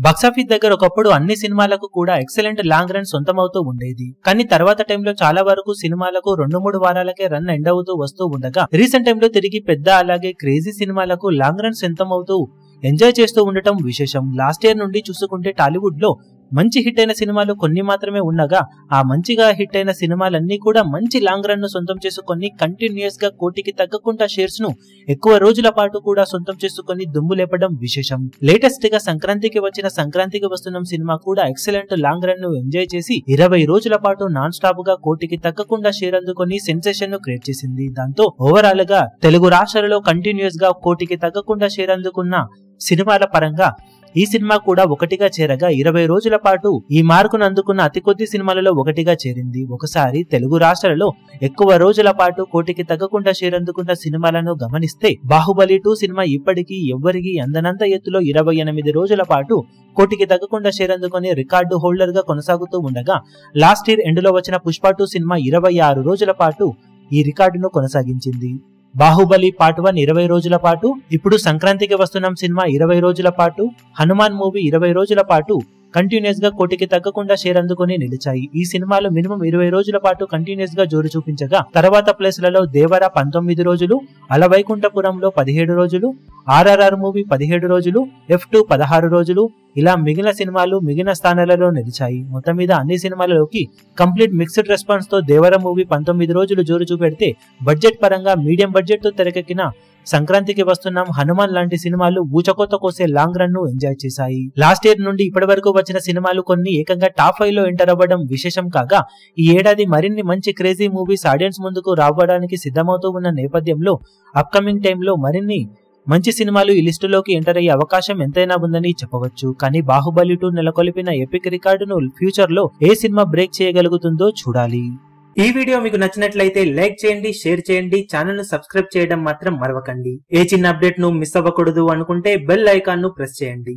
Box office దగ్గర ఒకప్పుడు అన్ని సినిమాలకు కూడా ఎక్సలెంట్ లాంగ్ రన్ సొంతమవుతూ ఉండేది. కానీ తర్వాత టైంలో చాలా వరకు సినిమాలకు 2-3 వారాలకే రన్ ఎండ్ అవుతూ వస్తూ ఉండగా రీసెంట్ టైంలో తిరిగి పెద్ద అలాగే క్రేజీ సినిమాలకు లాంగ్ రన్ సొంతమవుతూ ఎంజాయ్ చేస్తూ ఉండటం విశేషం. లాస్ట్ ఇయర్ నుండి చూసుకుంటే టాలీవుడ్ లో మంచి హిట్ అయిన సినిమాలు కొన్ని మాత్రమే ఉండగా ఆ మంచిగా హిట్ అయిన సినిమాలన్నీ కూడా మంచి లాంగ్ రన్ ను సొంతం చేసుకొని కంటిన్యూస్ గా కోటికి తగ్గకుండా షేర్స్ ను ఎక్కువ రోజుల పాటు కూడా సొంతం చేసుకొని దుమ్ము లేపడం విశేషం. లేటెస్ట్ గా సంక్రాంతికి వచ్చిన సంక్రాంతికి వస్తున్న సినిమా కూడా ఎక్సలెంట్ లాంగ్ రన్ ను ఎంజాయ్ చేసి 20 రోజుల పాటు నాన్ స్టాప్ గా కోటికి తగ్గకుండా షేర్ అందుకొని సెన్సేషన్ ను క్రియేట్ చేసింది. దాంతో ఓవరాల్ గా తెలుగు రాష్ట్రాలలో కంటిన్యూస్ గా కోటికి తగ్గకుండా షేర్ అందుకున్న సినిమాల పరంగా ఈ సినిమా కూడా ఒకటిగా చేరగా 20 రోజుల పాటు ఈ మార్కును అందుకున్న అతి కొద్ది సినిమాలలో ఒకటిగా చేరింది. ఒకసారి తెలుగు రాష్ట్రాలలో ఎక్కువ రోజుల పాటు కోటికి తగ్గకుండా షేర్ అందుకున్న సినిమాలను గమనిస్తే బాహుబలి 2 సినిమా ఇప్పటికీ ఎవ్వరికి అందనంత ఎత్తులో 28 రోజుల పాటు కోటికి తగ్గకుండా షేర్ అందుకొని రికార్డు హోల్డర్ గా కొనసాగుతూ ఉండగా లాస్ట్ ఇయర్ ఎండ్ లో వచ్చిన పుష్ప 2 సినిమా 26 రోజుల పాటు ఈ రికార్డును కొనసాగించింది. బాహుబలి పార్ట్ 1 20 రోజుల పాటు, ఇప్పుడు సంక్రాంతికి వస్తున్న సినిమా 20 రోజుల పాటు, హనుమాన్ మూవీ 20 రోజుల పాటు కంటిన్యూస్ గా కోటికి తగ్గకుండా షేర్ అందుకొని నిలిచాయి. ఈ సినిమాలు మినిమం 20 రోజుల పాటు కంటిన్యూస్ గా జోరు చూపించగా తర్వాత ప్లేస్లలో దేవర 19 రోజులు, అలవైకుంఠపురంలో 17 రోజులు, ఆర్ఆర్ఆర్ మూవీ 17 రోజులు, F2 16 రోజులు, ఇలా మిగిలిన సినిమాలు మిగిలిన స్థానాలలో నిలిచాయి. మొత్తం మీద అన్ని సినిమాలలోకి కంప్లీట్ మిక్స్డ్ రెస్పాన్స్ తో దేవర మూవీ 19 రోజులు జోరు చూపెడితే బడ్జెట్ పరంగా మీడియం బడ్జెట్ తో తెరకెక్కిన సంక్రాంతికి వస్తున్నాం, హనుమాన్ లాంటి సినిమాలు ఊచకోత కోసే లాంగ్ రన్ ను ఎంజాయ్ చేశాయి. లాస్ట్ ఇయర్ నుండి ఇప్పటి వరకు వచ్చిన సినిమాలు కొన్ని ఏకంగా టాప్ 5 లో ఎంటర్ అవ్వడం విశేషం కాగా ఈ ఏడాది మరిన్ని మంచి క్రేజీ మూవీస్ ఆడియన్స్ ముందుకు రావడానికి సిద్ధమవుతూ ఉన్న నేపథ్యంలో అప్కమింగ్ టైంలో మరిన్ని మంచి సినిమాలు ఈ లిస్టులోకి ఎంటర్ అయ్యే అవకాశం ఎంతైనా ఉందని చెప్పవచ్చు. కానీ బాహుబలి 2 నెలకొల్పిన ఎపిక్ రికార్డును ఫ్యూచర్ లో ఏ సినిమా బ్రేక్ చేయగలుగుతుందో చూడాలి. ఈ వీడియో మీకు నచ్చినట్లయితే లైక్ చేయండి, షేర్ చేయండి, ఛానల్ ను సబ్స్క్రైబ్ చేయడం మాత్రం మరవకండి. ఏ చిన్న అప్డేట్ ను మిస్ అవ్వకూడదు అనుకుంటే బెల్ ఐకాన్ ను ప్రెస్ చేయండి.